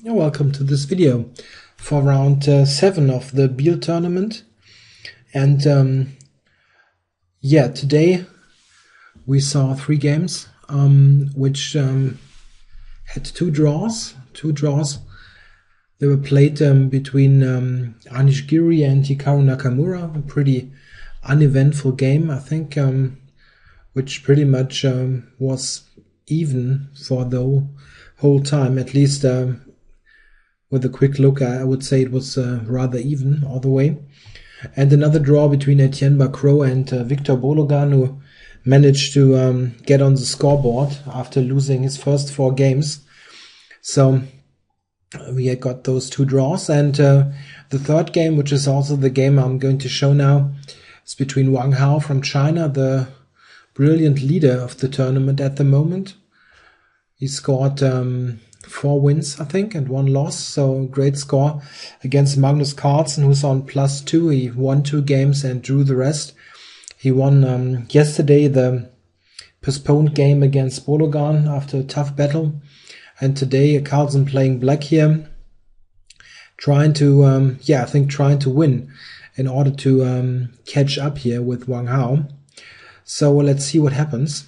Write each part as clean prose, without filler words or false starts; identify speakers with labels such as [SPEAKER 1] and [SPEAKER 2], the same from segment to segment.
[SPEAKER 1] Welcome to this video for round 7 of the Biel tournament. And today we saw 3 games which had two draws. They were played between Anish Giri and Hikaru Nakamura. A pretty uneventful game, I think, which pretty much was even for the whole time. At least with a quick look, I would say it was rather even all the way. And another draw between Etienne Bacrot and Victor Bologan, who managed to get on the scoreboard after losing his first 4 games. So we had got those 2 draws. And the third game, which is also the game I'm going to show now, is between Wang from China, the brilliant leader of the tournament at the moment. He scored 4 wins, I think, and 1 loss, so great score against Magnus Carlsen, who's on +2. He won 2 games and drew the rest. He won yesterday the postponed game against Bologan after a tough battle, and today Carlsen playing black here, trying to trying to win in order to catch up here with Wang Hao. So let's see what happens.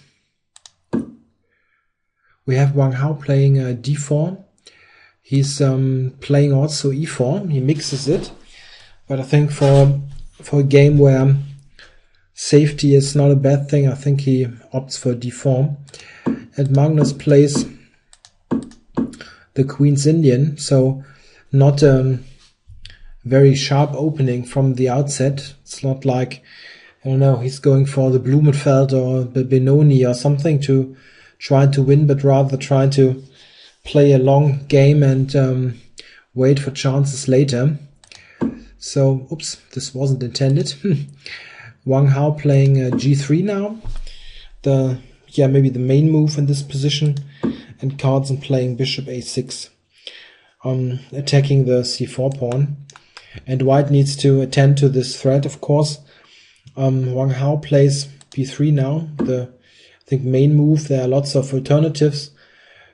[SPEAKER 1] We have Wang Hao playing d4. He's playing also e4. He mixes it, but I think for a game where safety is not a bad thing, I think he opts for d4. And Magnus plays the Queen's Indian, so not a very sharp opening from the outset. It's not like, I don't know, he's going for the Blumenfeld or the Benoni or something to try to win, but rather trying to play a long game and wait for chances later. So, oops, this wasn't intended. Wang Hao playing g3 now. Maybe the main move in this position, and Carlsen playing bishop a6, attacking the c4 pawn. And white needs to attend to this threat, of course. Wang Hao plays b3 now, the main move. There are lots of alternatives.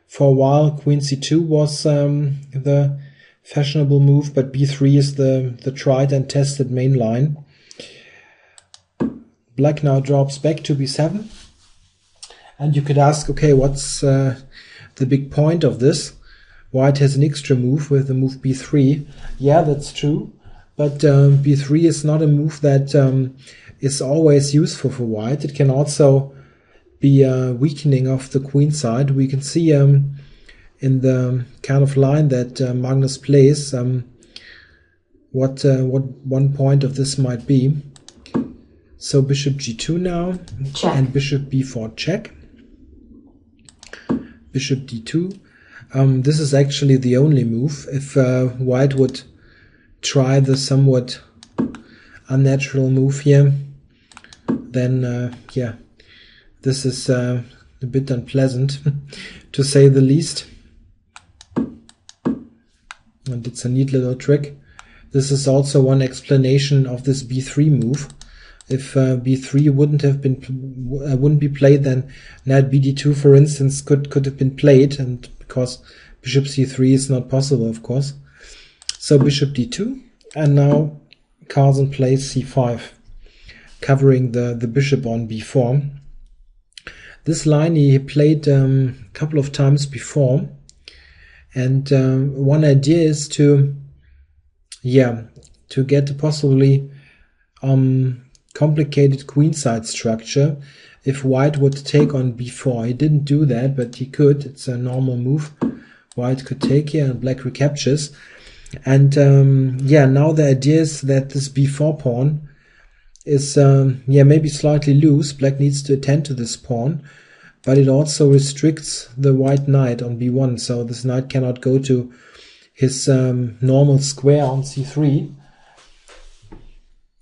[SPEAKER 1] For a while, queen c2 was the fashionable move, but b3 is the tried and tested main line. Black now drops back to b7. And you could ask, okay, what's the big point of this? White has an extra move with the move b3. Yeah, that's true. But b3 is not a move that is always useful for white. It can also be a weakening of the queen side. We can see in the kind of line that Magnus plays what one point of this might be. So bishop g2 now, check. And bishop b4 check. Bishop d2. This is actually the only move. If white would try the somewhat unnatural move here, then this is a bit unpleasant, to say the least. And it's a neat little trick. This is also one explanation of this b3 move. If b3 wouldn't be played, then knight bd2, for instance, could have been played, and because bishop c3 is not possible, of course. So bishop d2, and now Carlsen plays c5, covering the bishop on b4. This line he played a couple of times before, and one idea is to get a possibly complicated queenside structure if white would take on b4. He didn't do that, but he could. It's a normal move. White could take here, and black recaptures. And now the idea is that this b4 pawn is maybe slightly loose. Black needs to attend to this pawn, but it also restricts the white knight on b1, so this knight cannot go to his normal square on c3.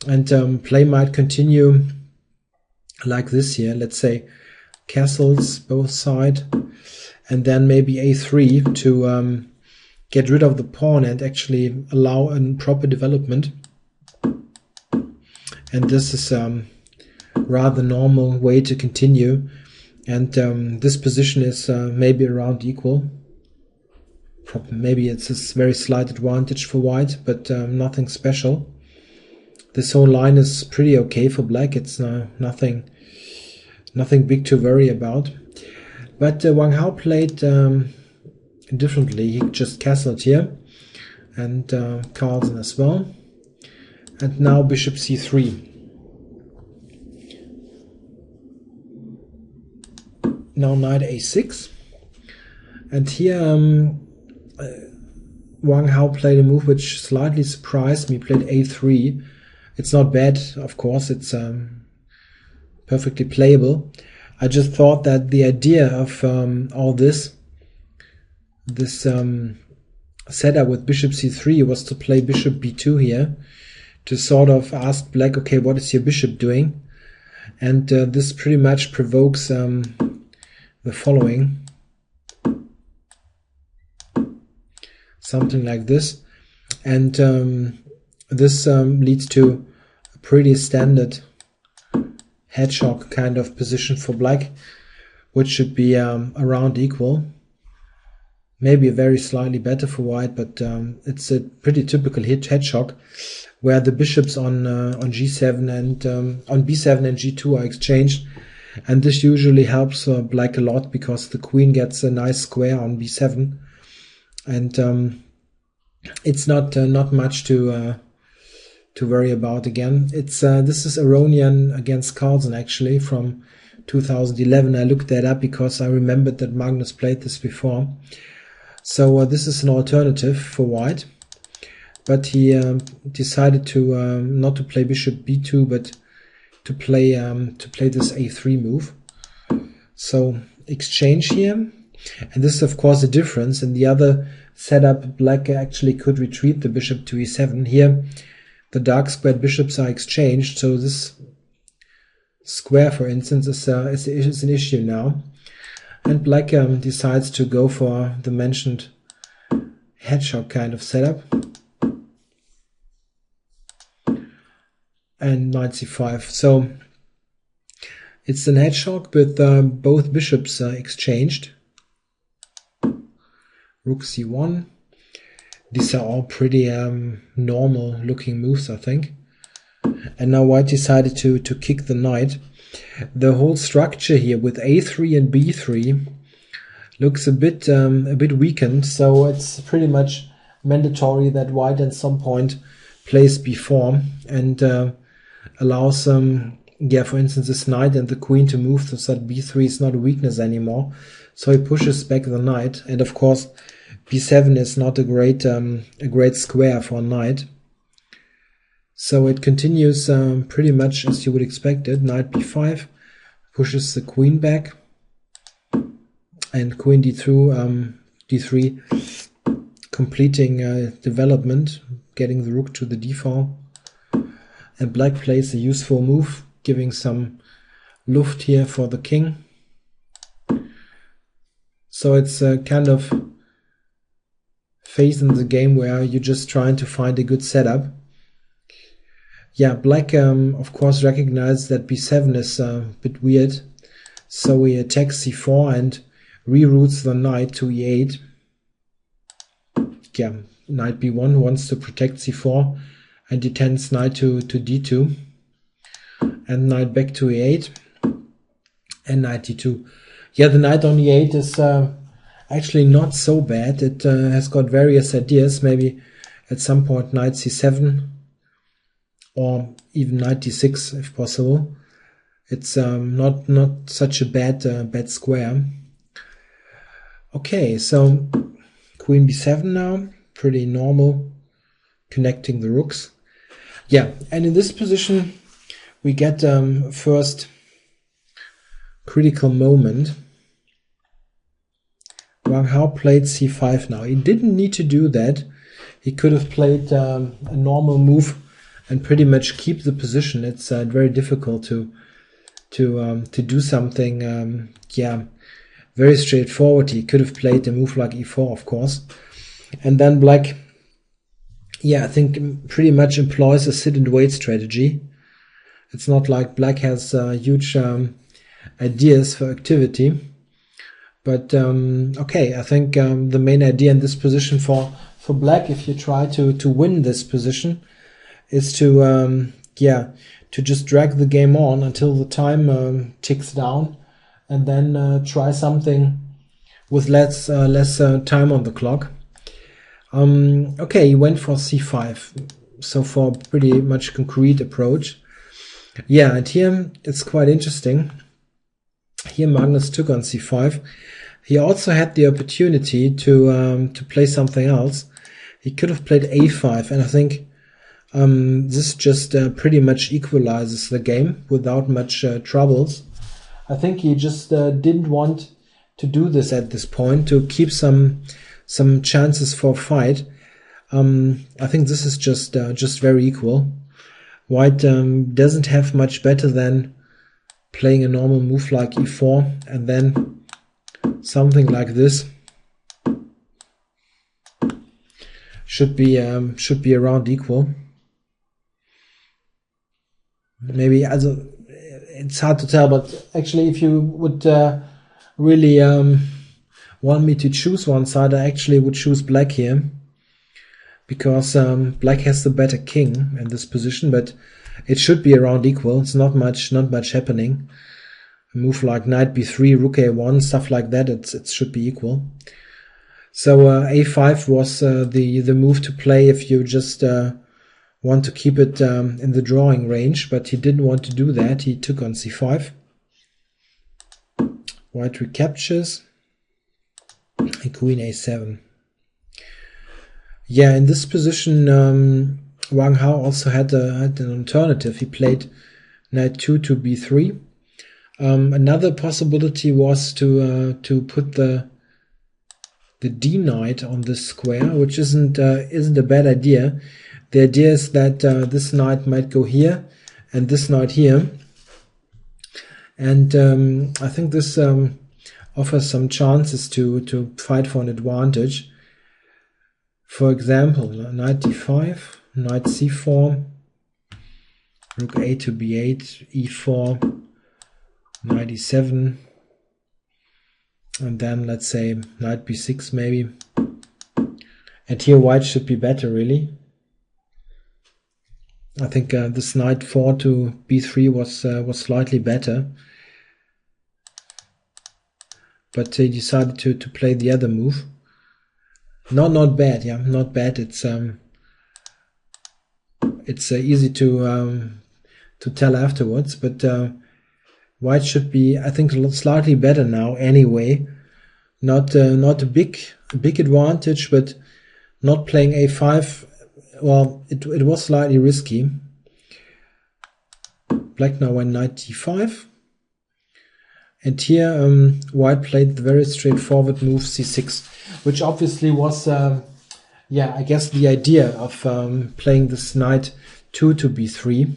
[SPEAKER 1] And play might continue like this here. Let's say castles both sides, and then maybe a3 to get rid of the pawn and actually allow a proper development. And this is rather normal way to continue. And this position is maybe around equal. maybe it's a very slight advantage for white, but nothing special. This whole line is pretty okay for black. It's nothing big to worry about. But Wang Hao played differently. He just castled here, and Carlsen as well. And now bishop c3. Now knight a6. And here Wang Hao played a move which slightly surprised me. He played a3. It's not bad, of course. It's perfectly playable. I just thought that the idea of all this setup with bishop c3 was to play bishop b2 here, to sort of ask black, okay, what is your bishop doing? And this pretty much provokes the following. Something like this. And this leads to a pretty standard hedgehog kind of position for black, which should be around equal. Maybe very slightly better for white, but it's a pretty typical hedgehog, where the bishops on g7 and on b7 and g2 are exchanged, and this usually helps black a lot because the queen gets a nice square on b7, and it's not much to worry about again. It's this is Aronian against Carlsen actually from 2011. I looked that up because I remembered that Magnus played this before. So this is an alternative for white, but he decided to not to play bishop b2, but to play this a3 move. So exchange here, and this is of course a difference. In the other setup, black actually could retreat the bishop to e7. Here, the dark squared bishops are exchanged, so this square, for instance, is an issue now. And black decides to go for the mentioned hedgehog kind of setup. And knight c5. So it's an hedgehog with both bishops exchanged. Rook c1. These are all pretty normal looking moves, I think. And now white decided to kick the knight. The whole structure here with a3 and b3 looks a bit weakened, so it's pretty much mandatory that white at some point plays b4 and allows for instance this knight and the queen to move, so that b3 is not a weakness anymore. So he pushes back the knight, and of course b7 is not a great square for a knight. So it continues pretty much as you would expect it. Knight b5 pushes the queen back, and queen d2, d3, completing development, getting the rook to the d4. And black plays a useful move, giving some luft here for the king. So it's a kind of phase in the game where you're just trying to find a good setup. Yeah, black of course recognizes that b7 is a bit weird, so he attacks c4 and reroutes the knight to e8. Yeah, knight b1 wants to protect c4 and detends knight to d2, and knight back to e8 and knight d2. Yeah, the knight on e8 is actually not so bad. It has got various ideas, maybe at some point knight c7 or even knight d6 if possible. It's not such a bad square. Okay, so queen b7 now, pretty normal, connecting the rooks. Yeah, and in this position we get first critical moment. Wang Hao played c5 now. He didn't need to do that. He could have played a normal move and pretty much keep the position. It's very difficult to do something very straightforward. He could have played a move like e4, of course. And then black, I think pretty much employs a sit and wait strategy. It's not like black has huge ideas for activity. But okay, I think the main idea in this position for black, if you try to win this position, is to to just drag the game on until the time ticks down, and then try something with less time on the clock. Okay, he went for c5, so for a pretty much concrete approach. Yeah, and here it's quite interesting. Here Magnus took on c5. He also had the opportunity to play something else. He could have played a5, and I think this just pretty much equalizes the game without much troubles. I think he just didn't want to do this at this point, to keep some chances for a fight. I think this is just very equal. White doesn't have much better than playing a normal move like e4 and then something like this. Should be around equal. Maybe, also, it's hard to tell, but actually if you would really want me to choose one side, I actually would choose black here, because black has the better king in this position, but it should be around equal. It's not much happening. A move like knight b3, rook a1, stuff like that, it should be equal. So a5 was the move to play if you just want to keep it in the drawing range, but he didn't want to do that. He took on c5. White recaptures, and queen a7. Yeah, in this position, Wang also had an alternative. He played knight 2 to b3. Another possibility was to put the d knight on this square, which isn't a bad idea. The idea is that this knight might go here and this knight here, and I think this offers some chances to fight for an advantage. For example, knight d5, knight c4, rook a to b8, e4, knight e7, and then let's say knight b6 maybe. And here white should be better, really. I think this knight 4 to b3 was slightly better, but he decided to play the other move. Not bad, yeah, not bad. It's easy to tell afterwards, but white should be, I think, slightly better now anyway. Not a big advantage, but not playing a5. Well, it was slightly risky. Black now went knight d5. And here white played the very straightforward move c6, which obviously was, yeah, I guess the idea of playing this knight 2 to b3.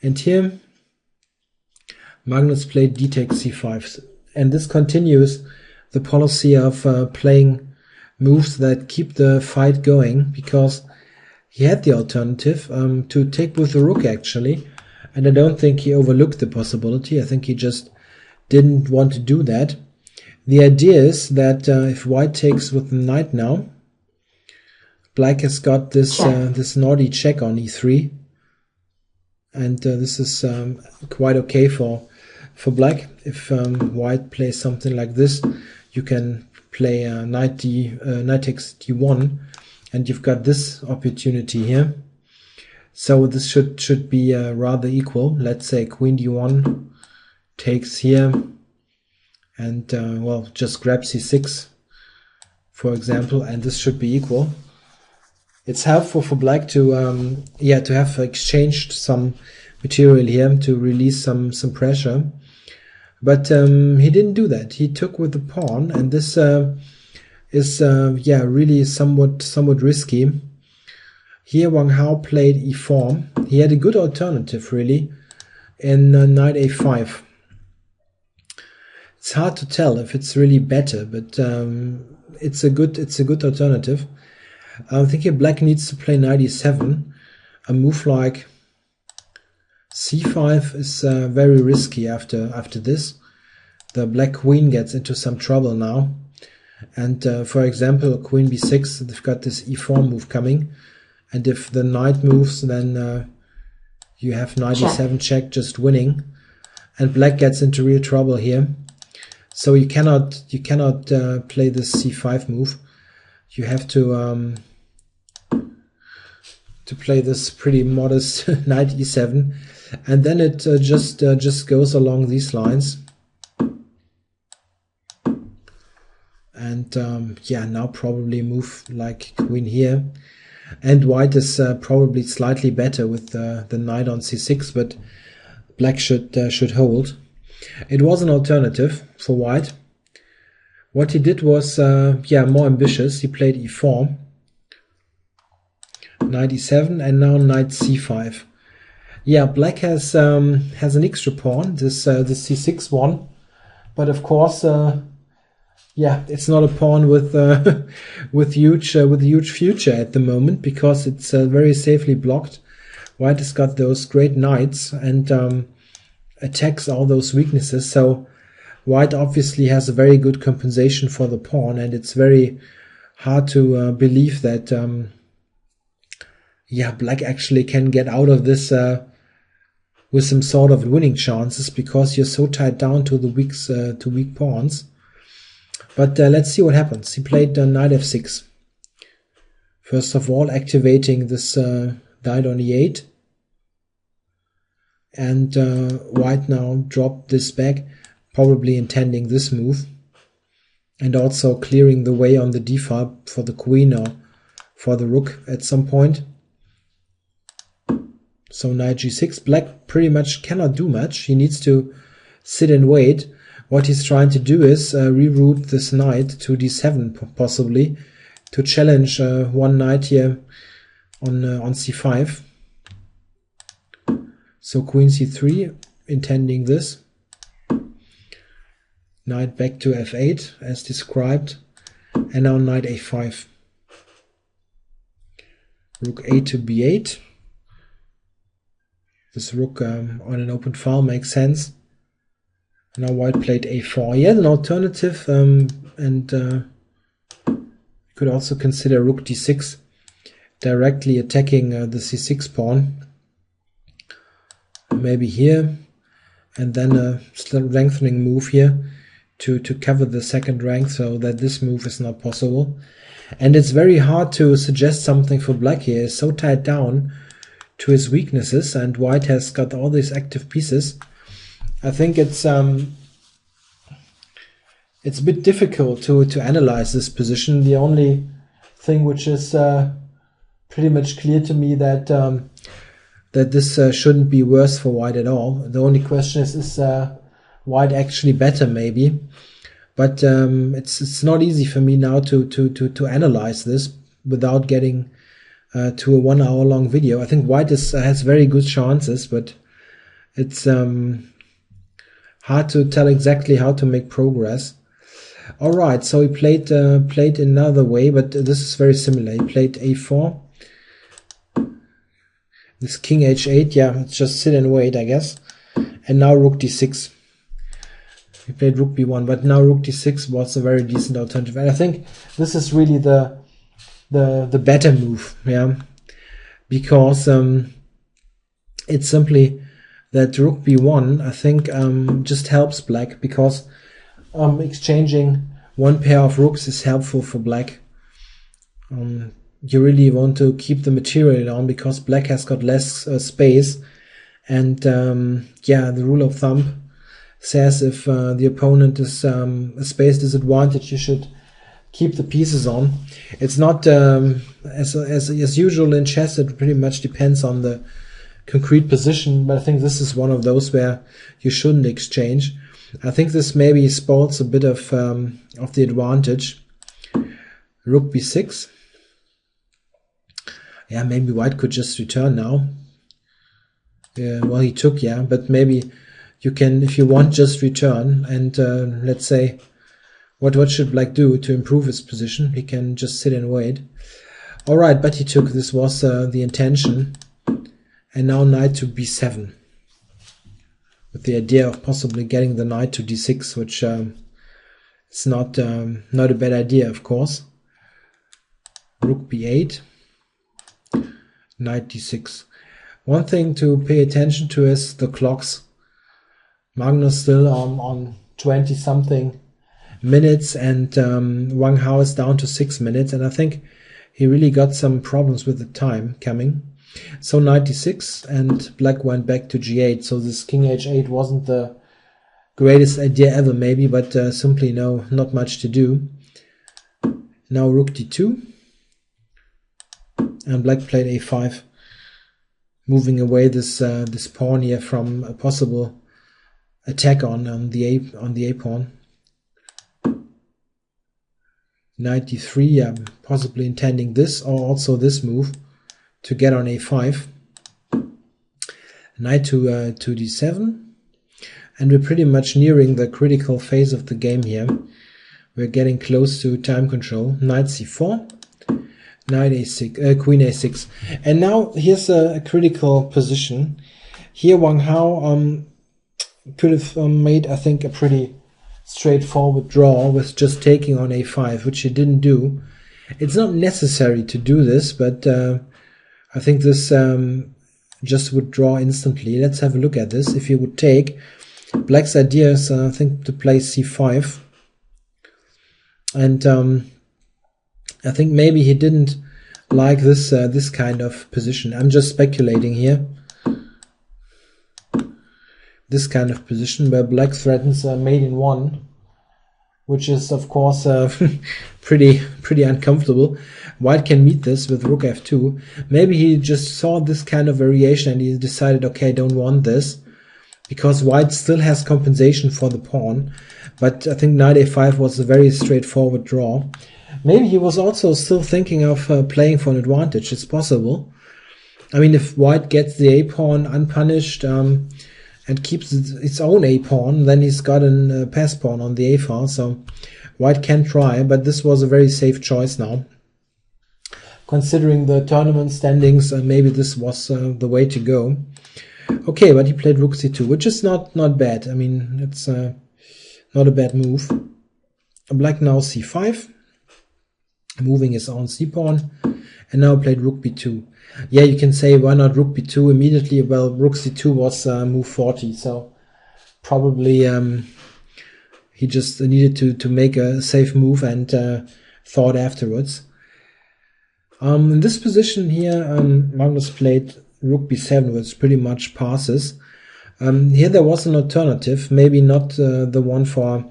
[SPEAKER 1] And here Magnus played d takes c5. And this continues the policy of playing moves that keep the fight going, because he had the alternative to take with the rook, actually. And I don't think he overlooked the possibility. I think he just didn't want to do that. The idea is that if white takes with the knight now, black has got this this naughty check on e3, and this is quite okay for black. If white plays something like this, you can play knight takes d1, and you've got this opportunity here. So this should be rather equal. Let's say queen d1 takes here, and well, just grab c6, for example, and this should be equal. It's helpful for black to yeah, to have exchanged some material here to release some pressure, but he didn't do that. He took with the pawn, and this is yeah, really somewhat risky. Here Wang Hao played e4. He had a good alternative, really, in knight a5. It's hard to tell if it's really better, but it's a good alternative. I think here black needs to play knight e7. A move like c5 is very risky after this. the black queen gets into some trouble now. And for example, queen b6, they've got this e4 move coming. And if the knight moves, then you have knight e7 check, just winning. And black gets into real trouble here. So you cannot play this c5 move. You have to play this pretty modest knight e7, and then it just goes along these lines. And yeah, now probably move like queen here. And white is probably slightly better with the knight on c6, but black should hold. It was an alternative for white. What he did was yeah, more ambitious. He played e4, knight e7, and now knight c5. Yeah, black has an extra pawn, this c6 one, but of course, yeah, it's not a pawn with with huge future at the moment, because it's very safely blocked. White has got those great knights and attacks all those weaknesses. So white obviously has a very good compensation for the pawn, and it's very hard to believe that yeah, black actually can get out of this with some sort of winning chances, because you're so tied down to the weak pawns. But let's see what happens. He played knight f6. First of all, activating this knight on e8. And white now dropped this back, probably intending this move. And also clearing the way on the d-file for the queen or for the rook at some point. So knight g6. Black pretty much cannot do much. He needs to sit and wait. What he's trying to do is reroute this knight to d7 possibly, to challenge one knight here on c5. So queen c3, intending this. Knight back to f8 as described, and now knight a5. Rook a to b8. This rook on an open file makes sense. Now white played a4. He had an alternative, and could also consider rook d6, directly attacking the c6 pawn. Maybe here, and then a lengthening move here to cover the second rank, so that this move is not possible. And it's very hard to suggest something for black here. He's so tied down to his weaknesses, and white has got all these active pieces. I think it's a bit difficult to analyze this position. The only thing which is pretty much clear to me that that this shouldn't be worse for white at all. The only question is white actually better maybe? But it's not easy for me now to analyze this without getting to a 1 hour long video. I think white has very good chances, but it's hard to tell exactly how to make progress. All right, so he played another way, but this is very similar. He played a4. This king h8, yeah, it's just sit and wait, I guess. And now rook d6. He played rook b1, but now rook d6 was a very decent alternative. And I think this is really the better move, yeah, because it's simply that rook b1, I think, just helps black, because exchanging one pair of rooks is helpful for black. You really want to keep the material on, because black has got less space, and yeah, the rule of thumb says if the opponent is a space disadvantage, you should keep the pieces on. It's not as usual in chess. It pretty much depends on the concrete position, but I think this is one of those where you shouldn't exchange. I think this maybe spoils a bit of the advantage. Rook b6. Yeah, maybe white could just return now. Well, he took, yeah, but maybe you can, if you want, just return. And let's say, what should black do to improve his position? He can just sit and wait. All right, but he took. This was the intention. And now knight to b7. with the idea of possibly getting the knight to d6, which is not a bad idea, of course. Rook b8, knight d6. One thing to pay attention to is the clocks. Magnus still on 20 something minutes, and Wang Hao is down to 6 minutes, and I think he really got some problems with the time coming. So knight d6, and black went back to g8, so this king h8 wasn't the greatest idea ever maybe, but simply not much to do. Now rook d2, and black played a5, moving away this pawn here from a possible attack on the a pawn. Knight d3, possibly intending this or also this move to get on a5. Knight to d7, and we're pretty much nearing the critical phase of the game here. We're getting close to time control. Knight c4, knight a6, queen a6, and now here's a critical position. Here Wang Hao could have made, I think, a pretty straightforward draw with just taking on a5, which he didn't do. It's not necessary to do this, but I think this just would draw instantly. Let's have a look at this. If he would take, black's idea is, I think, to play c5, and I think maybe he didn't like this kind of position. I'm just speculating here. This kind of position where black threatens mate in 1, which is of course pretty uncomfortable. White can meet this with rook f2. Maybe he just saw this kind of variation and he decided, okay, don't want this, because white still has compensation for the pawn. But I think knight a5 was a very straightforward draw. Maybe he was also still thinking of playing for an advantage. It's possible. I mean, if white gets the a pawn unpunished and keeps its own a pawn, then he's got a pass pawn on the a file, so white can try, but this was a very safe choice now. Considering the tournament standings, maybe this was the way to go. Okay, but he played rook c2, which is not bad. I mean, it's not a bad move. Black now c5, moving his own c pawn, and now played rook b2. Yeah, you can say, why not rook b2 immediately? Well, rook c2 was move 40, so probably he just needed to make a safe move and thought afterwards. In this position here, Magnus played rook b7, which pretty much passes. Here there was an alternative, maybe not the one for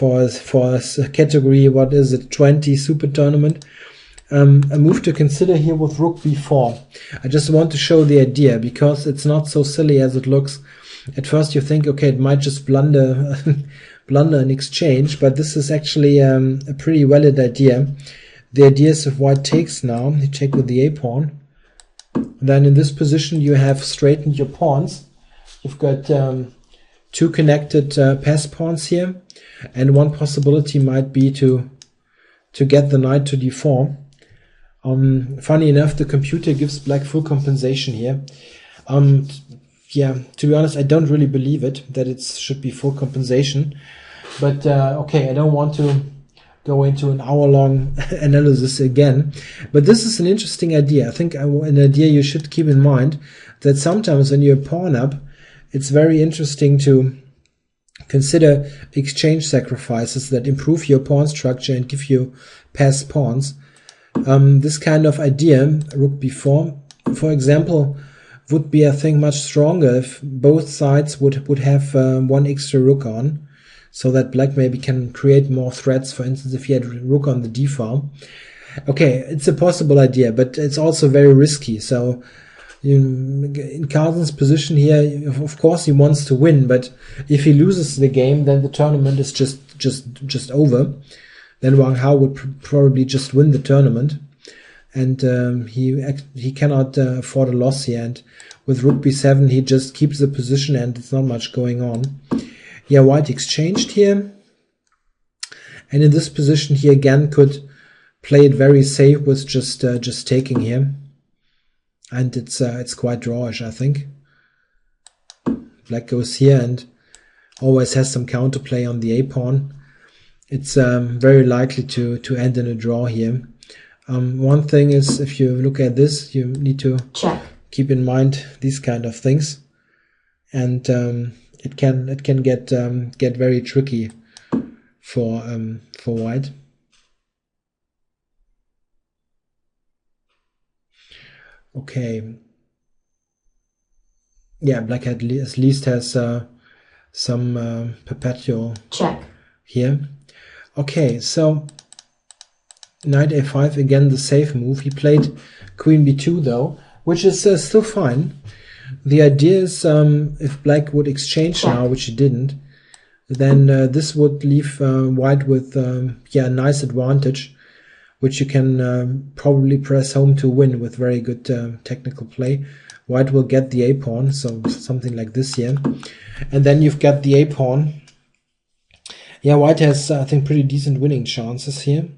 [SPEAKER 1] a category, what is it, 20 super tournament. A move to consider here with rook b4. I just want to show the idea, because it's not so silly as it looks. At first you think, okay, it might just blunder an exchange, but this is actually a pretty valid idea. The idea is if white takes now, you take with the a pawn, then in this position you have straightened your pawns. You've got two connected pass pawns here, and one possibility might be to get the knight to d4. Funny enough, the computer gives black full compensation here. Yeah, to be honest, I don't really believe it, that it should be full compensation. But okay, I don't want to go into an hour-long analysis again. But this is an interesting idea. I think an idea you should keep in mind, that sometimes when you're pawn up, it's very interesting to consider exchange sacrifices that improve your pawn structure and give you passed pawns. This kind of idea, rook b4, for example, would be, I think, much stronger if both sides would have one extra rook on, so that black maybe can create more threats. For instance, if he had rook on the d file. Okay, it's a possible idea, but it's also very risky. So in Carlsen's position here, of course he wants to win, but if he loses the game, then the tournament is just over. Then Wang Hao would probably just win the tournament, and he cannot afford a loss here. And with rook b7, he just keeps the position, and it's not much going on. Yeah, white exchanged here, and in this position he again could play it very safe with just taking here, and it's quite drawish, I think. black goes here and always has some counterplay on the a-pawn, it's very likely to end in a draw here. One thing is, if you look at this, you need to keep in mind these kind of things, and it can get very tricky for white. Okay. Yeah, black at least has some perpetual
[SPEAKER 2] check
[SPEAKER 1] here. Okay, so knight a5, again the safe move. He played queen b2 though, which is still fine. The idea is, if black would exchange now, which he didn't, then this would leave white with yeah, a nice advantage, which you can probably press home to win with very good technical play. White will get the a-pawn, so something like this here. And then you've got the a-pawn. Yeah, white has, I think, pretty decent winning chances here.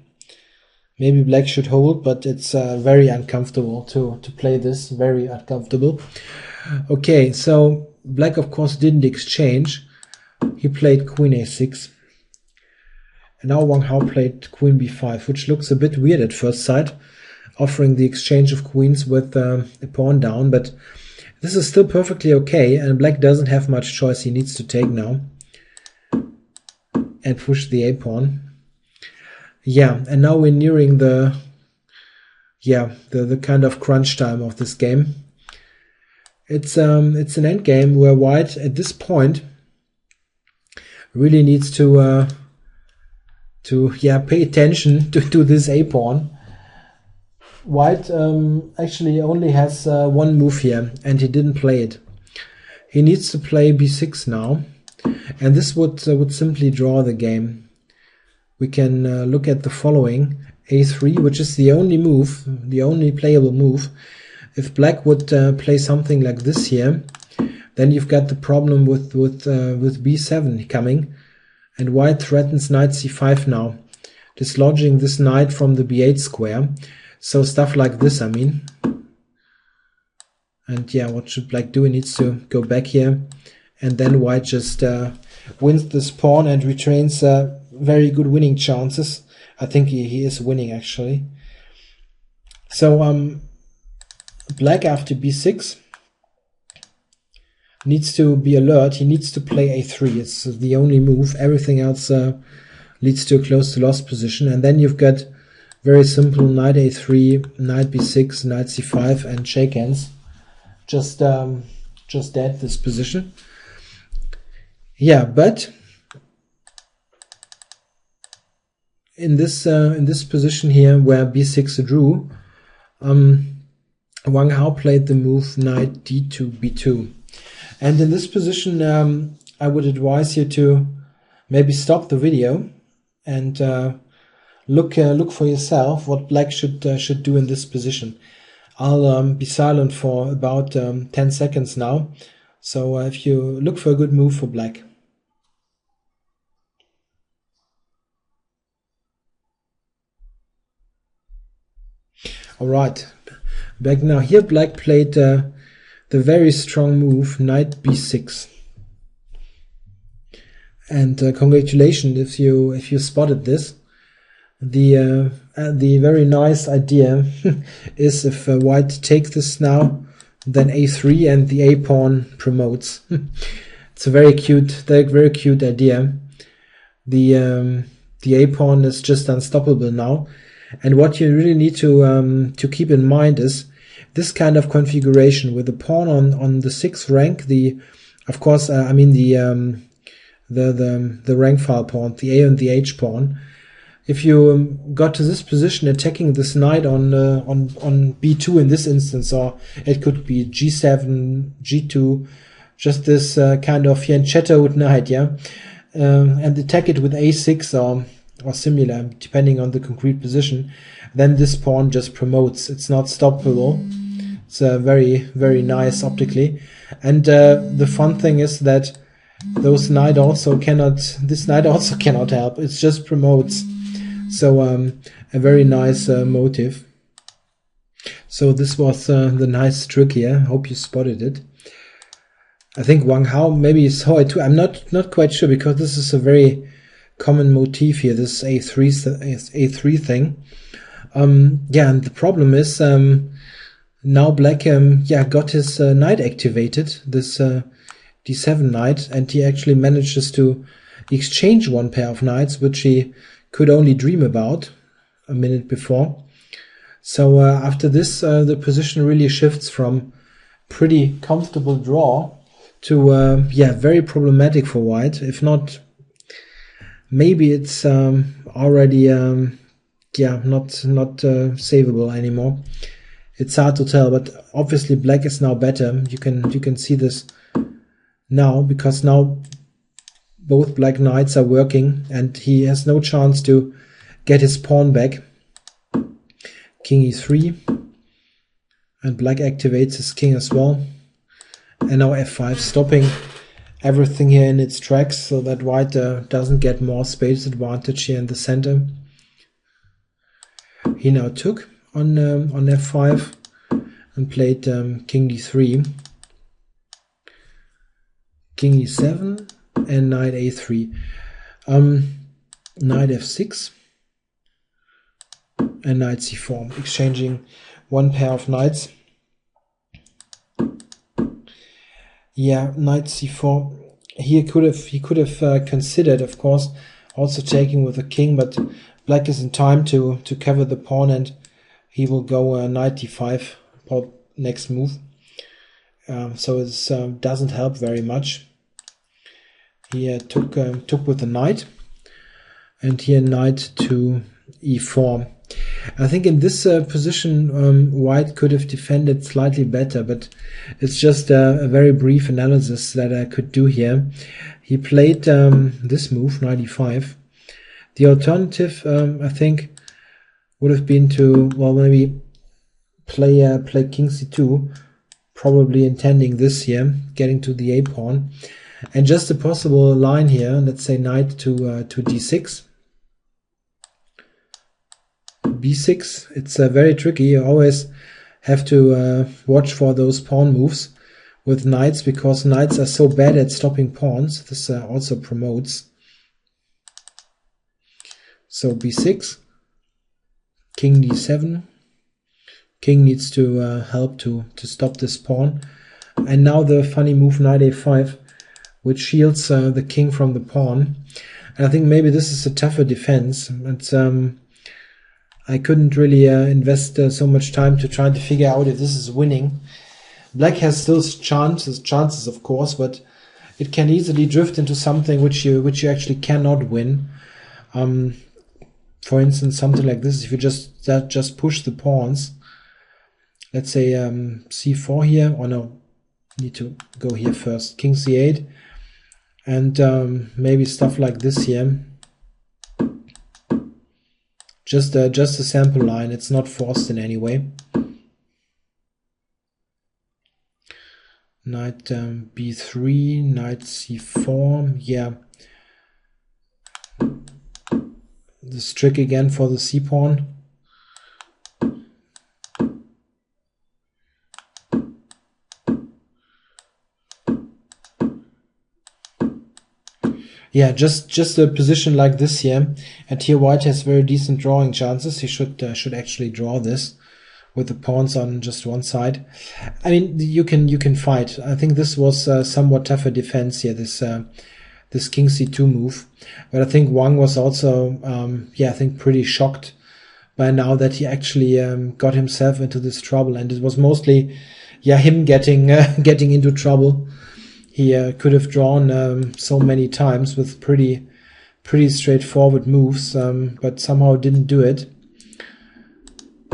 [SPEAKER 1] Maybe black should hold, but it's very uncomfortable to play this, very uncomfortable. Okay, so black, of course, didn't exchange. He played queen a6. And now Wang Hao played queen b5, which looks a bit weird at first sight, offering the exchange of queens with a pawn down, but this is still perfectly okay, and black doesn't have much choice. He needs to take now and push the a-pawn. Yeah, and now we're nearing the kind of crunch time of this game. It's an endgame where white at this point really needs to pay attention to this a-pawn. White actually only has one move here, and he didn't play it. He needs to play b6 now, and this would simply draw the game. We can look at the following: a3, which is the only move, the only playable move. If black would play something like this here, then you've got the problem with b7 coming, and white threatens knight c5 now, dislodging this knight from the b8 square. So stuff like this, I mean. And yeah, what should black do? He needs to go back here, and then white just wins this pawn and retains very good winning chances. I think he is winning, actually. So black after b6 needs to be alert. He needs to play a3. It's the only move. Everything else leads to a close to lost position. And then you've got very simple knight a3, knight b6, knight c5, and shake hands. Just dead this position. Yeah, but in this position here where b6 drew, Wang Hao played the move knight d2 b2, and in this position I would advise you to maybe stop the video and look for yourself what black should do in this position. I'll be silent for about 10 seconds now, so if you look for a good move for black. Alright, back now. Here black played the very strong move knight b6, and congratulations if you spotted this. The very nice idea is if white takes this now, then a3 and the a-pawn promotes. It's a very cute idea. The a-pawn is just unstoppable now, and what you really need to keep in mind is this kind of configuration with the pawn on the 6th rank. Of course, I mean the rank file pawn, the a and the h pawn. If you got to this position attacking this knight on b2 in this instance, or it could be g7, g2, just this kind of fianchettoed knight, yeah, and attack it with a6 or similar, depending on the concrete position, then this pawn just promotes. It's not stoppable. It's very, very nice optically. And the fun thing is that this knight also cannot help. It just promotes. So a very nice motive. So this was the nice trick here. Hope you spotted it. I think Wang Hao maybe saw it too. I'm not quite sure, because this is a very common motif here, this A3 thing. Yeah, and the problem is now black got his knight activated, this D7 knight, and he actually manages to exchange one pair of knights, which he could only dream about a minute before. So after this, the position really shifts from pretty comfortable draw to very problematic for white. If not, maybe it's already not savable anymore. It's hard to tell, but obviously black is now better. You can see this now, because now both black knights are working and he has no chance to get his pawn back. King e3, and black activates his king as well. And now f5, stopping everything here in its tracks so that white doesn't get more space advantage here in the center. He now took on f5 and played king d3, king e7, and knight a3. Knight f6 and knight c4, exchanging one pair of knights. Yeah, knight c4. He could have considered, of course, also taking with the king, but black is in time to cover the pawn, and he will go knight d5 next move. So it doesn't help very much. He took with the knight, and here knight to e4. I think in this position white could have defended slightly better, but it's just a very brief analysis that I could do here. He played this move, knight e5. The alternative, I think, would have been to, well, maybe play king c2, probably intending this here, getting to the a pawn, and just a possible line here, let's say knight to d6. b6, it's very tricky. You always have to watch for those pawn moves with knights, because knights are so bad at stopping pawns. This also promotes. So b6, king d7, king needs to help to stop this pawn, and now the funny move knight a5, which shields the king from the pawn. And I think maybe this is a tougher defense. It's I couldn't really invest so much time to try to figure out if this is winning. Black has still chances, of course, but it can easily drift into something which you actually cannot win. For instance, something like this: if you just push the pawns, let's say c4 here, or no, need to go here first, king c8, and maybe stuff like this here. Just a sample line, it's not forced in any way. Knight b3, knight c4, yeah. This trick again for the c-pawn. Yeah, just a position like this here, and here white has very decent drawing chances. He should actually draw this with the pawns on just one side. I mean, you can fight. I think this was somewhat tougher defense here. This king c2 move, but I think Wang was also I think pretty shocked by now that he actually got himself into this trouble, and it was mostly him getting into trouble. He could have drawn so many times with pretty straightforward moves, but somehow didn't do it.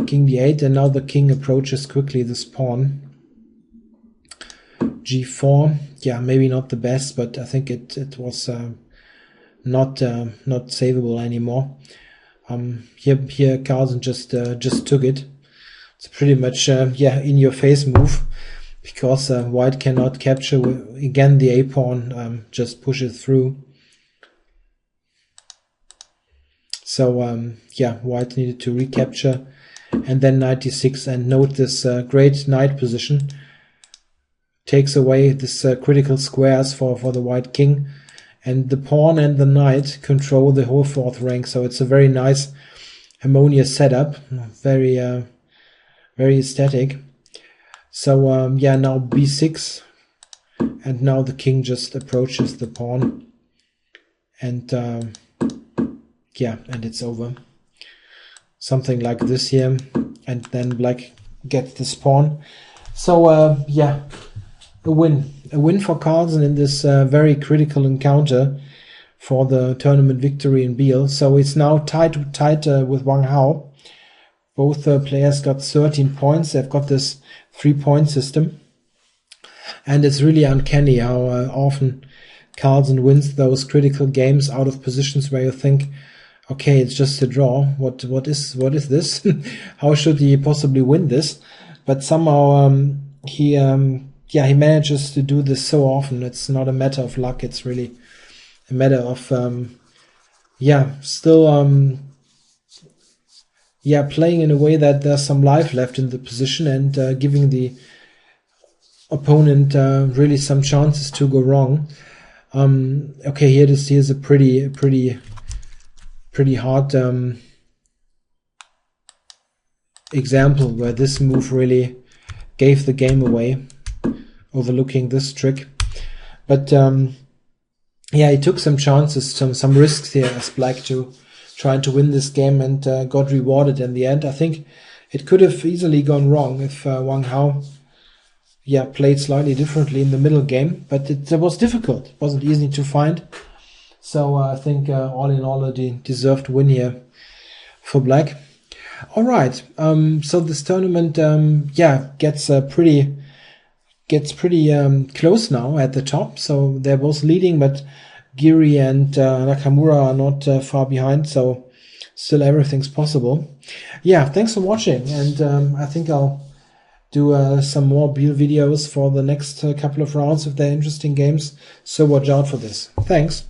[SPEAKER 1] King d8, and now the king approaches quickly this pawn. g4, yeah, maybe not the best, but I think it was not savable anymore. Here Carlsen just took it. It's pretty much in your face move, because white cannot capture again the a-pawn, just push it through. So white needed to recapture, and then knight d6, and note this great knight position. takes away this critical squares for the white king, and the pawn and the knight control the whole fourth rank. So it's a very nice, harmonious setup, very very aesthetic. So yeah, now b6, and now the king just approaches the pawn, and yeah, and it's over. Something like this here, and then black gets this pawn. So yeah, a win for Carlsen in this very critical encounter for the tournament victory in Biel. So it's now tied with Wang Hao. Both players got 13 points. They've got this 3-point system, and it's really uncanny how often Carlsen wins those critical games out of positions where you think, okay, it's just a draw. What is this? How should he possibly win this? But somehow he manages to do this so often. It's not a matter of luck. It's really a matter of still playing in a way that there's some life left in the position, and giving the opponent really some chances to go wrong. Okay, here's a pretty hard example where this move really gave the game away, overlooking this trick. But yeah, he took some chances, some risks here as black to trying to win this game, and got rewarded in the end. I think it could have easily gone wrong if Wang Hao played slightly differently in the middle game, but it was difficult. It wasn't easy to find. So I think all in all, a deserved win here for black. All right, so this tournament gets pretty close now at the top. So they're both leading, but Giri and Nakamura are not far behind, so still everything's possible. Yeah, thanks for watching, and I think I'll do some more Biel videos for the next couple of rounds if they're interesting games, so watch out for this. Thanks.